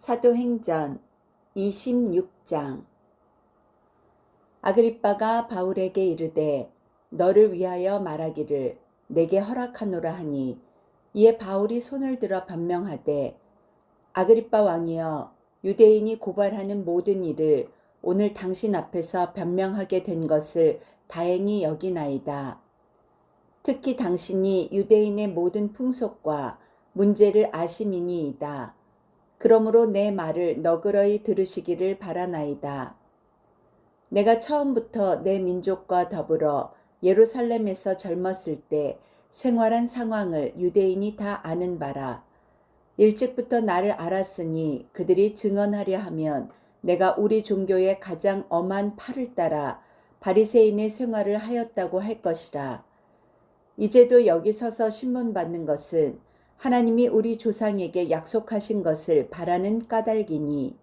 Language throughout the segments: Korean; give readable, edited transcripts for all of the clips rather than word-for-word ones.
사도행전 26장. 아그리빠가 바울에게 이르되 너를 위하여 말하기를 내게 허락하노라 하니, 이에 바울이 손을 들어 변명하되, 아그리빠 왕이여, 유대인이 고발하는 모든 일을 오늘 당신 앞에서 변명하게 된 것을 다행히 여기나이다. 특히 당신이 유대인의 모든 풍속과 문제를 아심이니이다. 그러므로 내 말을 너그러이 들으시기를 바라나이다. 내가 처음부터 내 민족과 더불어 예루살렘에서 젊었을 때 생활한 상황을 유대인이 다 아는 바라. 일찍부터 나를 알았으니 그들이 증언하려 하면 내가 우리 종교의 가장 엄한 팔을 따라 바리새인의 생활을 하였다고 할 것이라. 이제도 여기 서서 신문받는 것은 하나님이 우리 조상에게 약속하신 것을 바라는 까닭이니,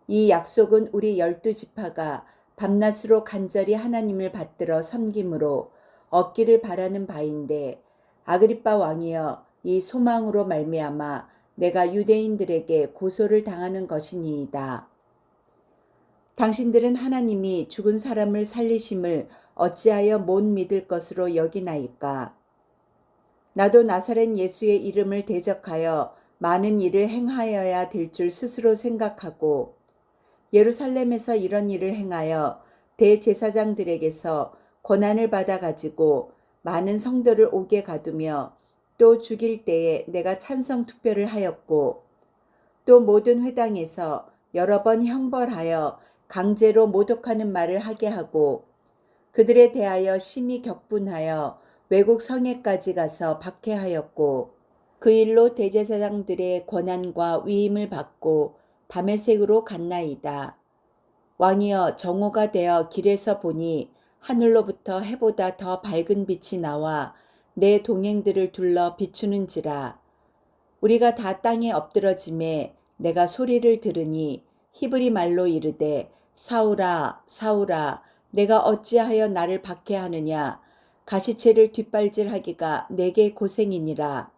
이 약속은 우리 12지파가 밤낮으로 간절히 하나님을 받들어 섬김으로 얻기를 바라는 바인데, 아그리빠 왕이여, 이 소망으로 말미암아 내가 유대인들에게 고소를 당하는 것이니이다. 당신들은 하나님이 죽은 사람을 살리심을 어찌하여 못 믿을 것으로 여기나이까? 나도 나사렛 예수의 이름을 대적하여 많은 일을 행하여야 될 줄 스스로 생각하고, 예루살렘에서 이런 일을 행하여 대제사장들에게서 권한을 받아 가지고 많은 성도를 옥에 가두며 또 죽일 때에 내가 찬성 투표를 하였고, 또 모든 회당에서 여러 번 형벌하여 강제로 모독하는 말을 하게 하고, 그들에 대하여 심히 격분하여 외국 성에까지 가서 박해하였고, 그 일로 대제사장들의 권한과 위임을 받고 다메섹으로 갔나이다. 왕이여, 정오가 되어 길에서 보니 하늘로부터 해보다 더 밝은 빛이 나와 내 동행들을 둘러 비추는지라. 우리가 다 땅에 엎드러짐에 내가 소리를 들으니 히브리 말로 이르되, 사울아, 사울아, 내가 어찌하여 나를 박해하느냐? 가시체를 뒷발질하기가 내게 고생이니라.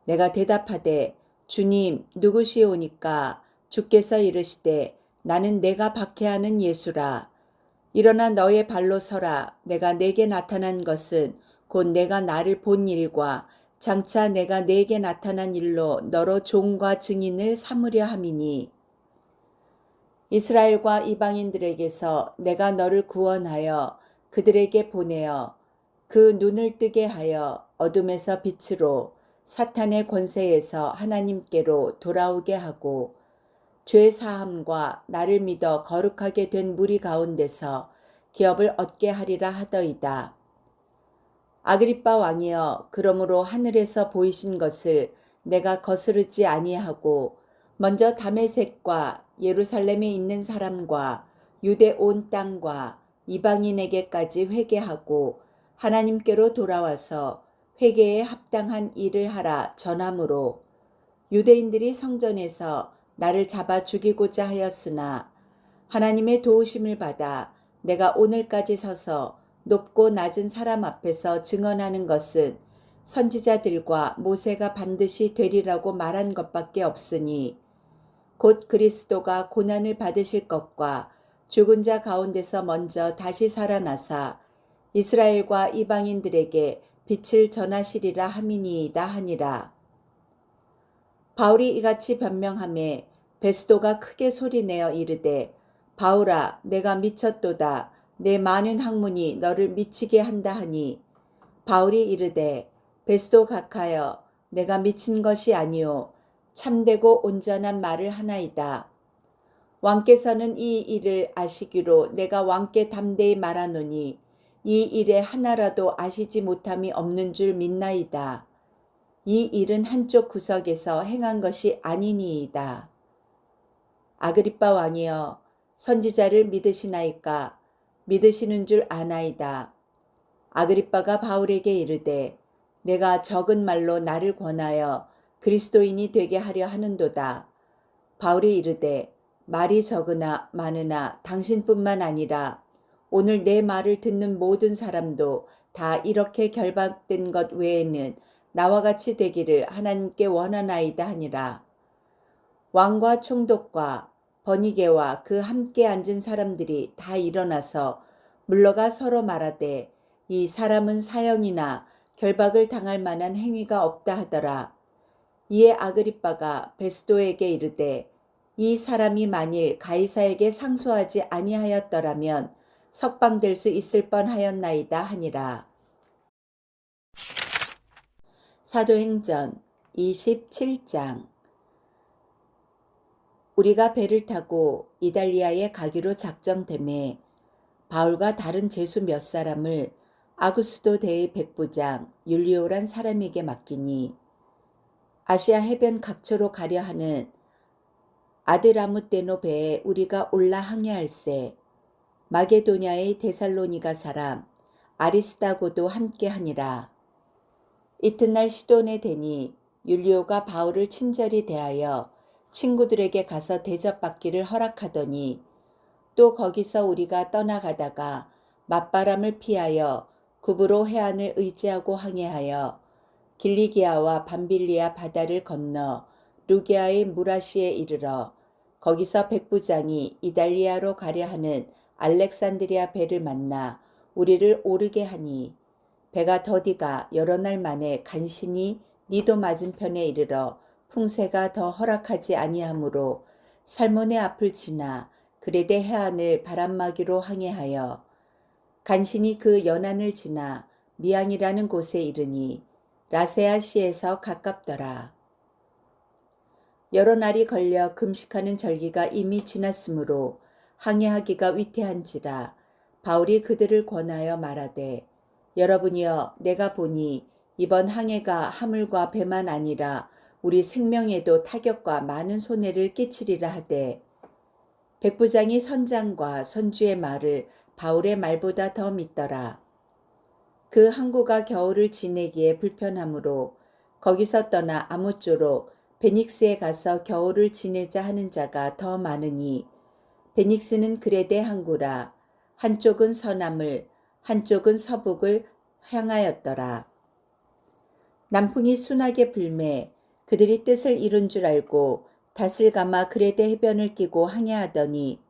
내가 대답하되, 주님, 누구시오니까? 주께서 이르시되, 나는 내가 박해하는 예수라. 일어나 너의 발로 서라. 내가 내게 나타난 것은 곧 내가 나를 본 일과 장차 내가 내게 나타난 일로 너로 종과 증인을 삼으려 함이니, 이스라엘과 이방인들에게서 내가 너를 구원하여 그들에게 보내어 그 눈을 뜨게 하여 어둠에서 빛으로, 사탄의 권세에서 하나님께로 돌아오게 하고, 죄 사함과 나를 믿어 거룩하게 된 무리 가운데서 기업을 얻게 하리라 하더이다. 아그리빠 왕이여, 그러므로 하늘에서 보이신 것을 내가 거스르지 아니하고 먼저 다메섹과 예루살렘에 있는 사람과 유대 온 땅과 이방인에게까지 회개하고 하나님께로 돌아와서 회개에 합당한 일을 하라 전함으로, 유대인들이 성전에서 나를 잡아 죽이고자 하였으나 하나님의 도우심을 받아 내가 오늘까지 서서 높고 낮은 사람 앞에서 증언하는 것은 선지자들과 모세가 반드시 되리라고 말한 것밖에 없으니, 곧 그리스도가 고난을 받으실 것과 죽은 자 가운데서 먼저 다시 살아나사 이스라엘과 이방인들에게 빛을 전하시리라 함이니이다 하니라. 바울이 이같이 변명하매 베스도가 크게 소리내어 이르되, 바울아, 내가 미쳤도다. 내 많은 학문이 너를 미치게 한다 하니, 바울이 이르되, 베스도 각하여, 내가 미친 것이 아니요 참되고 온전한 말을 하나이다. 왕께서는 이 일을 아시기로 내가 왕께 담대히 말하노니, 이 일에 하나라도 아시지 못함이 없는 줄 믿나이다. 이 일은 한쪽 구석에서 행한 것이 아니니이다. 아그리빠 왕이여, 선지자를 믿으시나이까? 믿으시는 줄 아나이다. 아그리빠가 바울에게 이르되, 내가 적은 말로 나를 권하여 그리스도인이 되게 하려 하는도다. 바울이 이르되, 말이 적으나 많으나 당신뿐만 아니라 오늘 내 말을 듣는 모든 사람도 다 이렇게 결박된 것 외에는 나와 같이 되기를 하나님께 원하나이다 하니라. 왕과 총독과 버니게와 그 함께 앉은 사람들이 다 일어나서 물러가 서로 말하되 이 사람은 사형이나 결박을 당할 만한 행위가 없다 하더라. 이에 아그리빠가 베스도에게 이르되 이 사람이 만일 가이사에게 상소하지 아니하였더라면 석방될 수 있을 뻔하였나이다 하니라. 사도행전 27장. 우리가 배를 타고 이달리아에 가기로 작정되매 바울과 다른 제수 몇 사람을 아구스도 대의 백부장 율리오란 사람에게 맡기니 아시아 해변 각처로 가려 하는 아드라무떼노 배에 우리가 올라 항해할세 마게도냐의 데살로니가 사람 아리스다고도 함께 하니라. 이튿날 시돈에 대니 율리오가 바울을 친절히 대하여 친구들에게 가서 대접받기를 허락하더니 또 거기서 우리가 떠나가다가 맞바람을 피하여 구브로 해안을 의지하고 항해하여 길리기아와 밤빌리아 바다를 건너 루게아의 무라시에 이르러 거기서 백부장이 이달리아로 가려 하는 알렉산드리아 배를 만나 우리를 오르게 하니 배가 더디가 여러 날 만에 간신히 니도 맞은편에 이르러 풍세가 더 허락하지 아니하므로 살몬의 앞을 지나 그레데 해안을 바람막이로 항해하여 간신히 그 연안을 지나 미앙이라는 곳에 이르니 라세아시에서 가깝더라. 여러 날이 걸려 금식하는 절기가 이미 지났으므로 항해하기가 위태한지라 바울이 그들을 권하여 말하되 여러분이여 내가 보니 이번 항해가 하물과 배만 아니라 우리 생명에도 타격과 많은 손해를 끼치리라 하되 백부장이 선장과 선주의 말을 바울의 말보다 더 믿더라. 그 항구가 겨울을 지내기에 불편하므로 거기서 떠나 아무쪼록 베닉스에 가서 겨울을 지내자 하는 자가 더 많으니 베닉스는 그레데 항구라 한쪽은 서남을 한쪽은 서북을 향하였더라. 남풍이 순하게 불매 그들이 뜻을 이룬 줄 알고 닷을 감아 그레데 해변을 끼고 항해하더니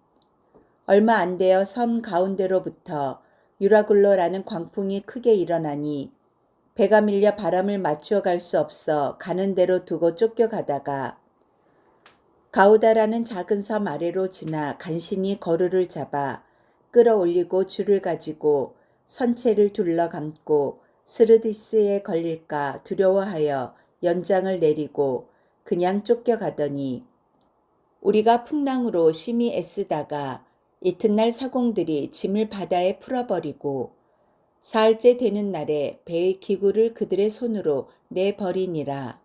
얼마 안 되어 섬 가운데로부터 유라굴로라는 광풍이 크게 일어나니 배가 밀려 바람을 맞추어 갈 수 없어 가는 대로 두고 쫓겨가다가 가우다라는 작은 섬 아래로 지나 간신히 거루를 잡아 끌어올리고 줄을 가지고 선체를 둘러 감고 스르디스에 걸릴까 두려워하여 연장을 내리고 그냥 쫓겨가더니 우리가 풍랑으로 심히 애쓰다가 이튿날 사공들이 짐을 바다에 풀어버리고 사흘째 되는 날에 배의 기구를 그들의 손으로 내버리니라.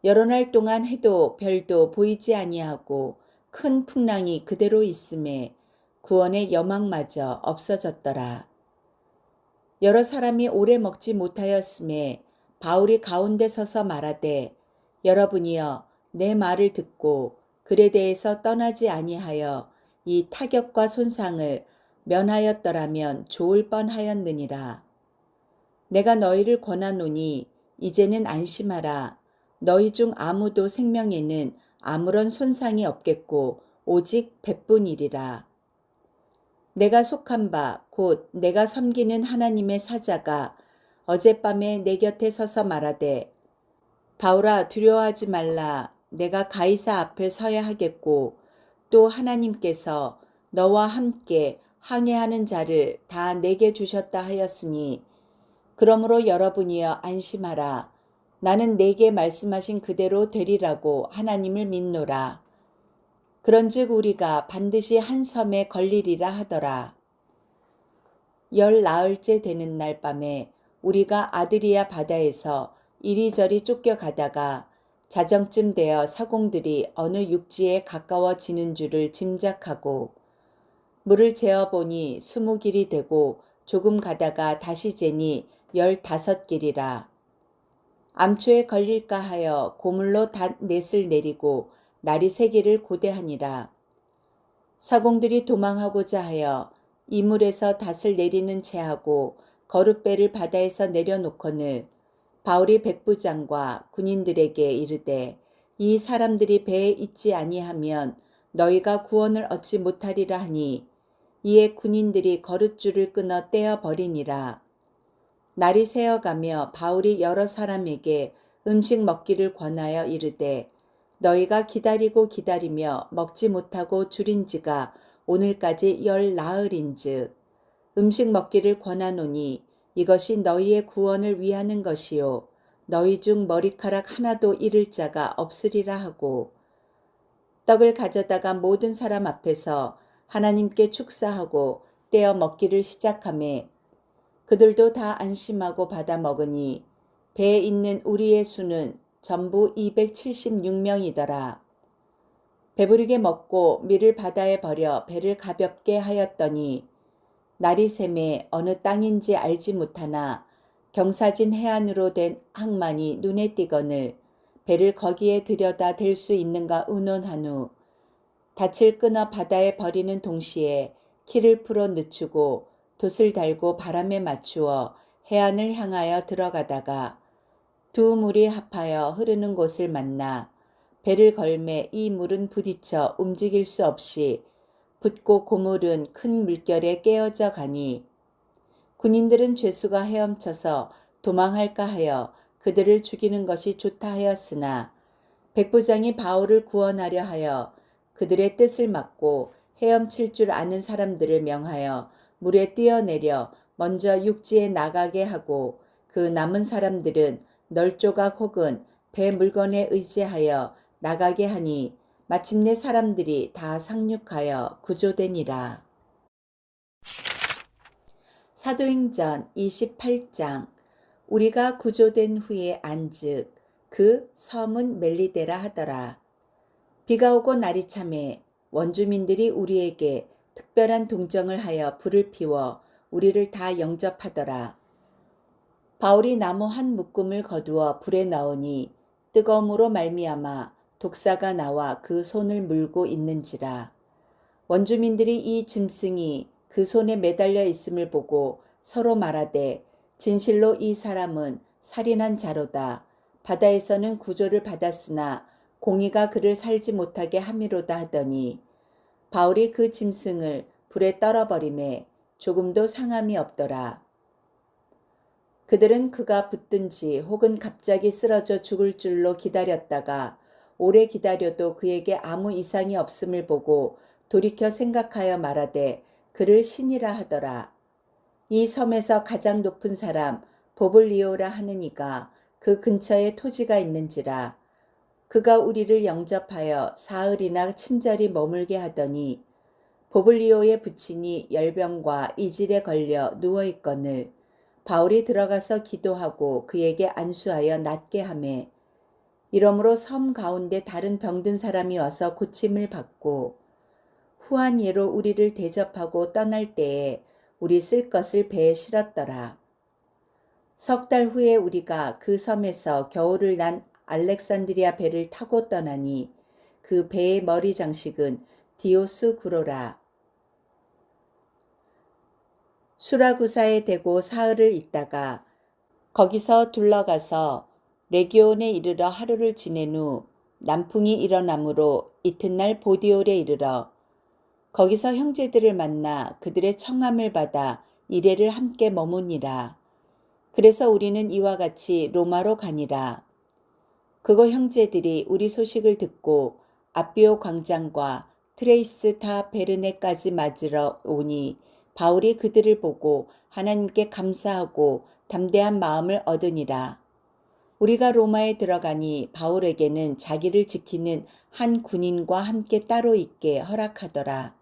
여러 날 동안 해도 별도 보이지 아니하고 큰 풍랑이 그대로 있음에 구원의 여망마저 없어졌더라. 여러 사람이 오래 먹지 못하였음에 바울이 가운데 서서 말하되 여러분이여 내 말을 듣고 그레데에서 떠나지 아니하여 이 타격과 손상을 면하였더라면 좋을 뻔하였느니라. 내가 너희를 권하노니 이제는 안심하라. 너희 중 아무도 생명에는 아무런 손상이 없겠고 오직 배뿐이리라. 내가 속한 바 곧 내가 섬기는 하나님의 사자가 어젯밤에 내 곁에 서서 말하되 바울아 두려워하지 말라. 내가 가이사 앞에 서야 하겠고 또 하나님께서 너와 함께 항해하는 자를 다 내게 주셨다 하였으니 그러므로 여러분이여 안심하라. 나는 내게 말씀하신 그대로 되리라고 하나님을 믿노라. 그런즉 우리가 반드시 한 섬에 걸리리라 하더라. 열 나흘째 되는 날 밤에 우리가 아드리아 바다에서 이리저리 쫓겨가다가 자정쯤 되어 사공들이 어느 육지에 가까워지는 줄을 짐작하고 물을 재어보니 20길이 되고 조금 가다가 다시 재니 15길이라. 암초에 걸릴까 하여 고물로 닷넷을 내리고 날이 새기를 고대하니라. 사공들이 도망하고자 하여 이물에서 닷을 내리는 채하고 거룻배를 바다에서 내려놓거늘 바울이 백부장과 군인들에게 이르되 이 사람들이 배에 있지 아니하면 너희가 구원을 얻지 못하리라 하니 이에 군인들이 거룻줄을 끊어 떼어 버리니라. 날이 새어가며 바울이 여러 사람에게 음식 먹기를 권하여 이르되 너희가 기다리고 기다리며 먹지 못하고 줄인 지가 오늘까지 열 나흘인즉 음식 먹기를 권하노니 이것이 너희의 구원을 위하는 것이요 너희 중 머리카락 하나도 잃을 자가 없으리라 하고 떡을 가져다가 모든 사람 앞에서 하나님께 축사하고 떼어 먹기를 시작하매 그들도 다 안심하고 받아 먹으니 배에 있는 우리의 수는 전부 276명이더라. 배부르게 먹고 밀을 바다에 버려 배를 가볍게 하였더니 날이 새매 어느 땅인지 알지 못하나 경사진 해안으로 된 항만이 눈에 띄거늘 배를 거기에 들여다 댈 수 있는가 의논한 후 닻을 끊어 바다에 버리는 동시에 키를 풀어 늦추고 돛을 달고 바람에 맞추어 해안을 향하여 들어가다가 두 물이 합하여 흐르는 곳을 만나 배를 걸매 이 물은 부딪혀 움직일 수 없이 붓고 고물은 큰 물결에 깨어져 가니 군인들은 죄수가 헤엄쳐서 도망할까 하여 그들을 죽이는 것이 좋다 하였으나 백부장이 바울을 구원하려 하여 그들의 뜻을 막고 헤엄칠 줄 아는 사람들을 명하여 물에 뛰어내려 먼저 육지에 나가게 하고 그 남은 사람들은 널조각 혹은 배 물건에 의지하여 나가게 하니 마침내 사람들이 다 상륙하여 구조되니라. 사도행전 28장. 우리가 구조된 후에 안즉 그 섬은 멜리데라 하더라. 비가 오고 날이 참해 원주민들이 우리에게 특별한 동정을 하여 불을 피워 우리를 다 영접하더라. 바울이 나무 한 묶음을 거두어 불에 넣으니 뜨거움으로 말미암아 독사가 나와 그 손을 물고 있는지라. 원주민들이 이 짐승이 그 손에 매달려 있음을 보고 서로 말하되 진실로 이 사람은 살인한 자로다. 바다에서는 구조를 받았으나 공의가 그를 살지 못하게 함이로다 하더니 바울이 그 짐승을 불에 떨어버리매 조금도 상함이 없더라. 그들은 그가 붙든지 혹은 갑자기 쓰러져 죽을 줄로 기다렸다가 오래 기다려도 그에게 아무 이상이 없음을 보고 돌이켜 생각하여 말하되 그를 신이라 하더라. 이 섬에서 가장 높은 사람 보블리오라 하는 이가 그 근처에 토지가 있는지라. 그가 우리를 영접하여 사흘이나 친절히 머물게 하더니 보블리오의 부친이 열병과 이질에 걸려 누워있거늘 바울이 들어가서 기도하고 그에게 안수하여 낫게 하매 이러므로 섬 가운데 다른 병든 사람이 와서 고침을 받고 후한 예로 우리를 대접하고 떠날 때에 우리 쓸 것을 배에 실었더라. 석 달 후에 우리가 그 섬에서 겨울을 난 알렉산드리아 배를 타고 떠나니 그 배의 머리 장식은 디오스구로라. 수라구사에 대고 사흘을 있다가 거기서 둘러가서 레기온에 이르러 하루를 지낸 후 남풍이 일어나므로 이튿날 보디올에 이르러 거기서 형제들을 만나 그들의 청함을 받아 이레를 함께 머무니라. 그래서 우리는 이와 같이 로마로 가니라. 그거 형제들이 우리 소식을 듣고 아비오 광장과 트레이스 타 베르네까지 맞으러 오니 바울이 그들을 보고 하나님께 감사하고 담대한 마음을 얻으니라. 우리가 로마에 들어가니 바울에게는 자기를 지키는 한 군인과 함께 따로 있게 허락하더라.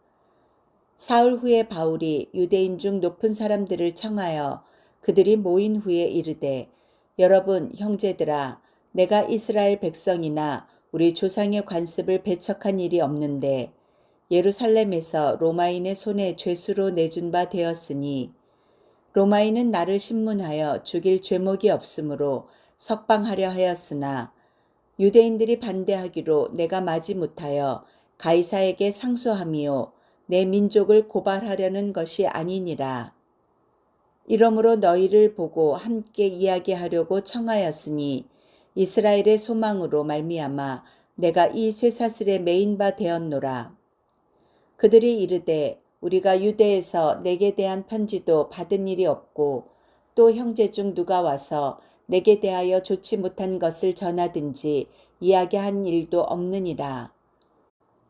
사흘 후에 바울이 유대인 중 높은 사람들을 청하여 그들이 모인 후에 이르되 여러분 형제들아 내가 이스라엘 백성이나 우리 조상의 관습을 배척한 일이 없는데 예루살렘에서 로마인의 손에 죄수로 내준 바 되었으니 로마인은 나를 신문하여 죽일 죄목이 없으므로 석방하려 하였으나 유대인들이 반대하기로 내가 마지못하여 가이사에게 상소함이요 내 민족을 고발하려는 것이 아니니라. 이러므로 너희를 보고 함께 이야기하려고 청하였으니 이스라엘의 소망으로 말미암아 내가 이 쇠사슬에 매인 바 되었노라. 그들이 이르되 우리가 유대에서 내게 대한 편지도 받은 일이 없고 또 형제 중 누가 와서 내게 대하여 좋지 못한 것을 전하든지 이야기한 일도 없느니라.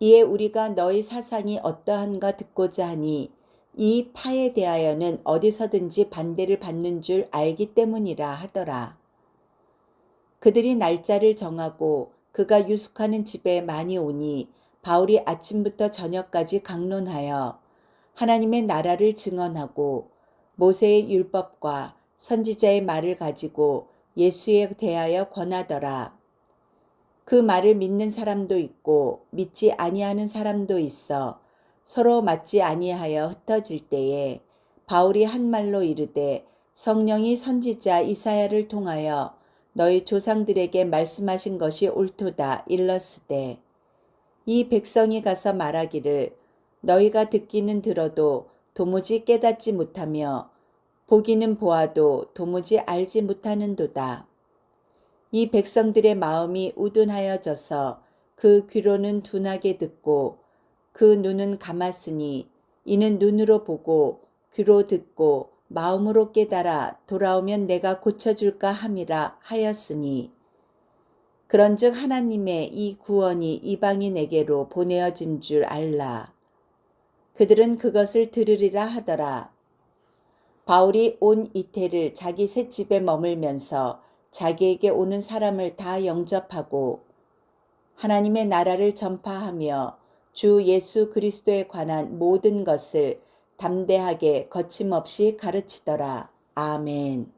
이에 우리가 너희 사상이 어떠한가 듣고자 하니 이 파에 대하여는 어디서든지 반대를 받는 줄 알기 때문이라 하더라. 그들이 날짜를 정하고 그가 유숙하는 집에 많이 오니 바울이 아침부터 저녁까지 강론하여 하나님의 나라를 증언하고 모세의 율법과 선지자의 말을 가지고 예수에 대하여 권하더라. 그 말을 믿는 사람도 있고 믿지 아니하는 사람도 있어 서로 맞지 아니하여 흩어질 때에 바울이 한 말로 이르되 성령이 선지자 이사야를 통하여 너희 조상들에게 말씀하신 것이 옳도다 일렀으되 이 백성이 가서 말하기를 너희가 듣기는 들어도 도무지 깨닫지 못하며 보기는 보아도 도무지 알지 못하는도다. 이 백성들의 마음이 우둔하여져서 그 귀로는 둔하게 듣고 그 눈은 감았으니 이는 눈으로 보고 귀로 듣고 마음으로 깨달아 돌아오면 내가 고쳐줄까 함이라 하였으니 그런즉 하나님의 이 구원이 이방인에게로 보내어진 줄 알라. 그들은 그것을 들으리라 하더라. 바울이 온 이태를 자기 셋집에 머물면서 자기에게 오는 사람을 다 영접하고 하나님의 나라를 전파하며 주 예수 그리스도에 관한 모든 것을 담대하게 거침없이 가르치더라. 아멘.